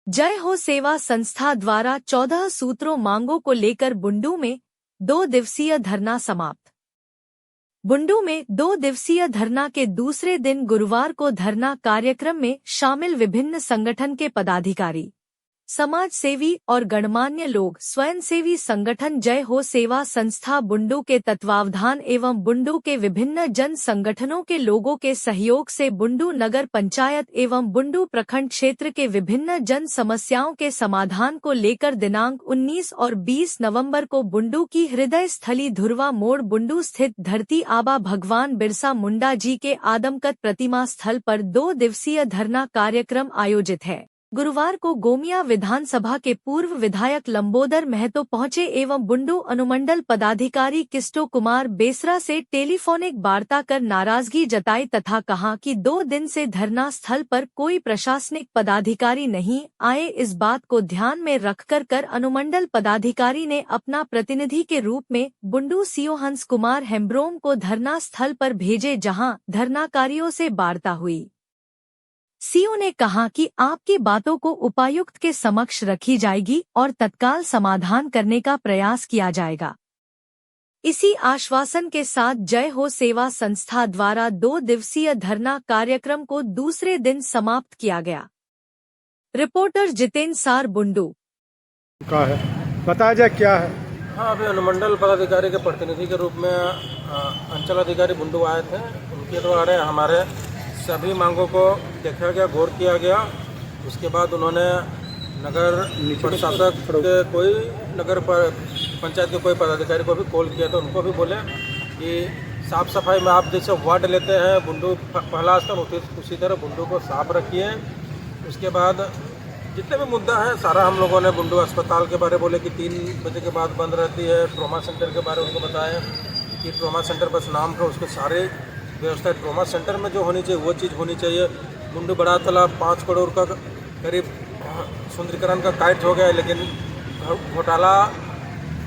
जय हो सेवा संस्था द्वारा 14 सूत्रों मांगों को लेकर बुंडू में 2 दिवसीय धरना समाप्त। बुंडू में 2 दिवसीय धरना के दूसरे दिन गुरुवार को धरना कार्यक्रम में शामिल विभिन्न संगठन के पदाधिकारी, समाज सेवी और गणमान्य लोग स्वयंसेवी संगठन जय हो सेवा संस्था बुंडू के तत्वावधान एवं बुंडू के विभिन्न जन संगठनों के लोगों के सहयोग से बुंडू नगर पंचायत एवं बुंडू प्रखंड क्षेत्र के विभिन्न जन समस्याओं के समाधान को लेकर दिनांक 19 और 20 नवंबर को बुंडू की हृदय स्थली धुरवा मोड़ बुंडू स्थित धरती आबा भगवान बिरसा मुंडा जी के आदमकद प्रतिमा स्थल पर 2 दिवसीय धरना कार्यक्रम आयोजित है। गुरुवार को गोमिया विधानसभा के पूर्व विधायक लंबोदर महतो पहुंचे एवं बुंडू अनुमंडल पदाधिकारी किस्टो कुमार बेसरा से टेलीफोनिक वार्ता कर नाराजगी जताई तथा कहा कि 2 दिन से धरना स्थल पर कोई प्रशासनिक पदाधिकारी नहीं आए। इस बात को ध्यान में रखकर अनुमंडल पदाधिकारी ने अपना प्रतिनिधि के रूप में बुंडू सीओ हंस कुमार हेम्ब्रोम को धरना स्थल पर भेजे, जहां धरनाकारियों से वार्ता हुई। सीओ ने कहा कि आपकी बातों को उपायुक्त के समक्ष रखी जाएगी और तत्काल समाधान करने का प्रयास किया जाएगा। इसी आश्वासन के साथ जय हो सेवा संस्था द्वारा 2 दिवसीय धरना कार्यक्रम को दूसरे दिन समाप्त किया गया। रिपोर्टर जितेंद्र सार, बुंडू। का है बताया जाए क्या है? हाँ, अभी अनुमंडल पदाधिकारी के प्रतिनिधि के रूप में अंचल अधिकारी बुंडू आए थे। उनके द्वारा हमारे सभी मांगों को देखा गया, गौर किया गया। उसके बाद उन्होंने नगर प्रशासक के कोई नगर पंचायत के कोई पदाधिकारी को भी कॉल किया, तो उनको भी बोले कि साफ़ सफाई में आप जैसे वार्ड लेते हैं बुंडू पहला स्थान, उसी तरह बुंडू को साफ रखिए। उसके बाद जितने भी मुद्दा है सारा हम लोगों ने बुंडू अस्पताल के बारे बोले कि 3 बजे के बाद बंद रहती है। ट्रॉमा सेंटर के बारे उनको बताया कि ट्रॉमा सेंटर बस नाम का, उसके सारे व्यवस्था ट्रॉमा सेंटर में जो होनी चाहिए वो चीज़ होनी चाहिए। बुंडू बड़ा तालाब 5 करोड़ का करीब सुंदरीकरण का काइट हो गया है, लेकिन घोटाला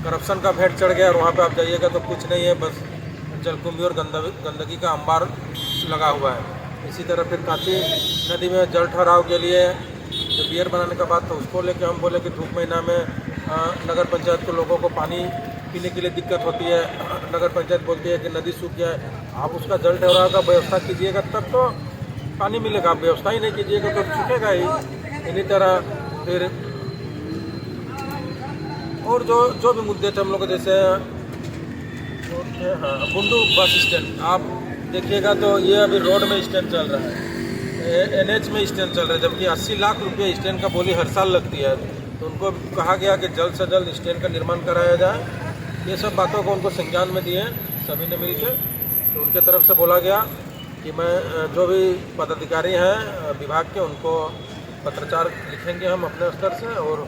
करप्शन का भेंट चढ़ गया और वहाँ पे आप जाइएगा तो कुछ नहीं है, बस जलकुंभी और गंदगी का अंबार लगा हुआ है। इसी तरह फिर कांची नदी में जल ठहराव के लिए जो बियर बनाने का बात था उसको लेके हम बोले कि धूप महीना में नगर पंचायत के लोगों को पानी पीने के लिए दिक्कत होती है। नगर पंचायत बोलती है कि नदी सूख गया है, आप उसका जल ठहराव का व्यवस्था कीजिएगा तब तो पानी मिलेगा। आप व्यवस्था ही नहीं कीजिएगा तो सूखेगा ही। इन्हीं तरह फिर और जो भी मुद्दे थे हम लोग, जैसे बुंडू बस स्टैंड आप देखिएगा तो ये अभी रोड में स्टैंड चल रहा है, NH में स्टैंड चल रहा है, जबकि 80 लाख रुपये स्टैंड का बोली हर साल लगती है। तो उनको कहा गया कि जल्द से जल्द स्टैंड का निर्माण कराया जाए। ये सब बातों को उनको संज्ञान में दिए सभी ने मिलकर। तो उनके तरफ से बोला गया कि मैं जो भी पदाधिकारी हैं विभाग के उनको पत्राचार लिखेंगे हम अपने स्तर से और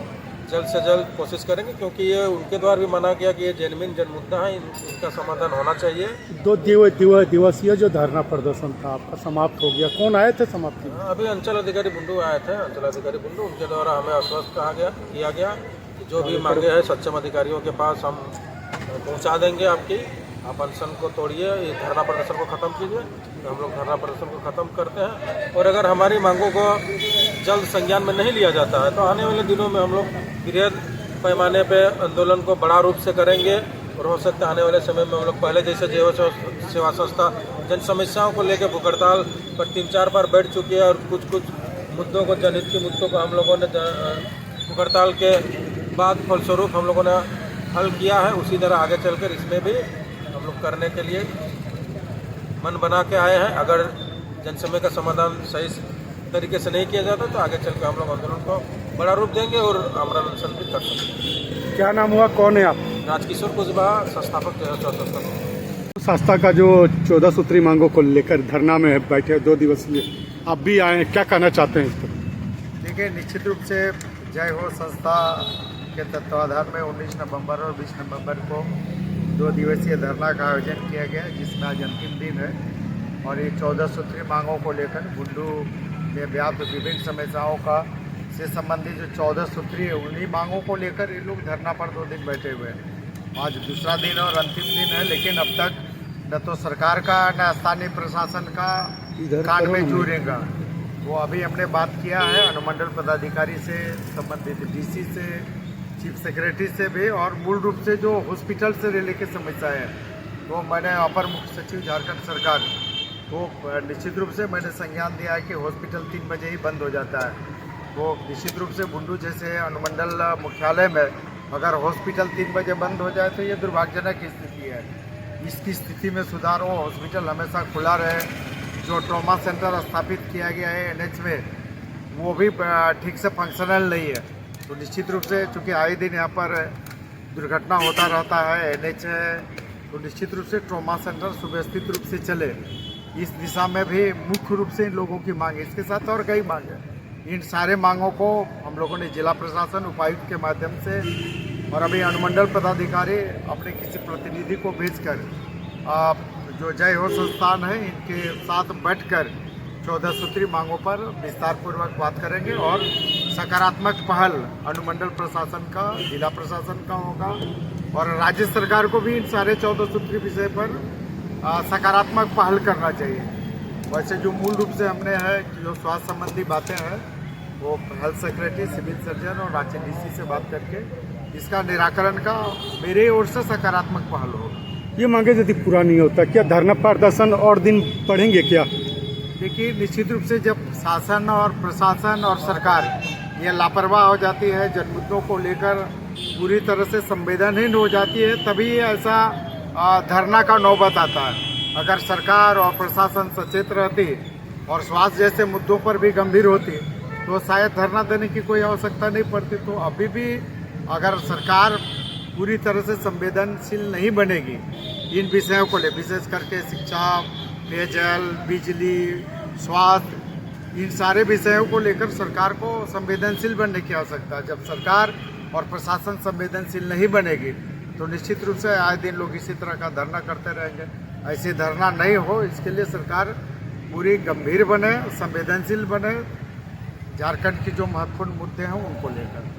जल्द से जल्द कोशिश करेंगे, क्योंकि ये उनके द्वारा भी माना गया कि ये जेन्युइन जन मुद्दा है, इनका समाधान होना चाहिए। 2 दिवसीय जो धरना प्रदर्शन था आपका समाप्त हो गया, कौन आए थे समाप्ति? अभी अंचल अधिकारी बुंडू आए थे। अंचल अधिकारी बुंडू, उनके द्वारा हमें आश्वस्त किया गया कि जो भी मांगे हैं सक्षम अधिकारियों के पास हम पहुंचा देंगे आपकी। आप अनशन को तोड़िए, ये धरना प्रदर्शन को ख़त्म कीजिए। तो हम लोग धरना प्रदर्शन को ख़त्म करते हैं और अगर हमारी मांगों को जल्द संज्ञान में नहीं लिया जाता है तो आने वाले दिनों में हम लोग बृहद पैमाने पे आंदोलन को बड़ा रूप से करेंगे। और हो सकता है आने वाले समय में हम लोग पहले जैसे जय हो सेवा संस्था जन समस्याओं को लेकर भूख हड़ताल पर 3-4 बार बैठ चुकी है और कुछ मुद्दों को, जनहित के मुद्दों को हम लोगों ने भूख हड़ताल के बाद फलस्वरूप हम लोगों ने हल किया है। उसी तरह आगे चलकर इसमें भी हम लोग करने के लिए मन बना के आए हैं। अगर जनसमस्या का समाधान सही तरीके से नहीं किया जाता तो आगे चल के हम लोग आंदोलन को बड़ा रूप देंगे और आमरण अनशन भी कर सकते। क्या नाम हुआ, कौन है आप? राजकिशोर कुशवाहा, संस्थापक संस्था का जो 14 सूत्री मांगों को लेकर धरना में बैठे 2 दिवसीय, आप भी आए, क्या कहना चाहते हैं इस पर? देखिए, निश्चित रूप से जय हो संस्था के तत्वाधान में 19 नवंबर और 20 नवंबर को 2 दिवसीय धरना का आयोजन किया गया, जिसमें आज अंतिम दिन है। और ये 14 सूत्री मांगों को लेकर बुंडू में व्याप्त विभिन्न समस्याओं का से संबंधित जो 14 सूत्री है उन्हीं मांगों को लेकर ये लोग धरना पर 2 दिन बैठे हुए हैं। आज दूसरा दिन और अंतिम दिन है, लेकिन अब तक न तो सरकार का न स्थानीय प्रशासन का कान में जू रेंगा। वो अभी हमने बात किया है अनुमंडल पदाधिकारी से, संबंधित डीसी से, चीफ सेक्रेटरी से भी, और मूल रूप से जो हॉस्पिटल से रिलेटेड समस्या है तो मैंने अपर मुख्य सचिव झारखंड सरकार तो निश्चित रूप से मैंने संज्ञान दिया है कि हॉस्पिटल 3 बजे ही बंद हो जाता है। तो निश्चित रूप से बुंडू जैसे अनुमंडल मुख्यालय में अगर हॉस्पिटल 3 बजे बंद हो जाए तो ये दुर्भाग्यजनक स्थिति है। इसकी स्थिति में सुधार हो, हॉस्पिटल हमेशा खुला रहे। जो ट्रॉमा सेंटर स्थापित किया गया है NH में वो भी ठीक से फंक्शनल नहीं है। तो निश्चित रूप से चूँकि आए दिन यहाँ पर दुर्घटना होता रहता है, NH है, तो निश्चित रूप से ट्रॉमा सेंटर सुव्यवस्थित रूप से चले, इस दिशा में भी मुख्य रूप से इन लोगों की मांग है। इसके साथ और कई मांग है। इन सारे मांगों को हम लोगों ने जिला प्रशासन, उपायुक्त के माध्यम से और अभी अनुमंडल पदाधिकारी अपने किसी प्रतिनिधि को भेजकर जो जय हो संस्थान है इनके साथ बैठकर 14 सूत्री मांगों पर विस्तार पूर्वक बात करेंगे और सकारात्मक पहल अनुमंडल प्रशासन का, जिला प्रशासन का होगा और राज्य सरकार को भी इन सारे 14 सूत्री विषय पर सकारात्मक पहल करना चाहिए। वैसे जो मूल रूप से हमने है जो स्वास्थ्य संबंधी बातें हैं वो हेल्थ सेक्रेटरी, सिविल सर्जन और राज्य डीसी से बात करके इसका निराकरण का मेरे ओर से सकारात्मक पहल होगा। ये मांगे यदि पूरा नहीं होता क्या धरना प्रदर्शन और दिन बढ़ेंगे क्या? देखिए, निश्चित रूप से जब शासन और प्रशासन और सरकार ये लापरवाह हो जाती है, जन मुद्दों को लेकर पूरी तरह से संवेदनहीन हो जाती है, तभी ऐसा धरना का नौबत आता है। अगर सरकार और प्रशासन सचेत रहती और स्वास्थ्य जैसे मुद्दों पर भी गंभीर होती तो शायद धरना देने की कोई आवश्यकता नहीं पड़ती। तो अभी भी अगर सरकार पूरी तरह से संवेदनशील नहीं बनेगी इन विषयों को ले, विशेष करके शिक्षा, पेयजल, बिजली, स्वास्थ्य, इन सारे विषयों को लेकर सरकार को संवेदनशील बनने की आवश्यकता है। जब सरकार और प्रशासन संवेदनशील नहीं बनेगी तो निश्चित रूप से आए दिन लोग इसी तरह का धरना करते रहेंगे। ऐसे धरना नहीं हो, इसके लिए सरकार पूरी गंभीर बने, संवेदनशील बने, झारखंड की जो महत्वपूर्ण मुद्दे हैं उनको लेकर।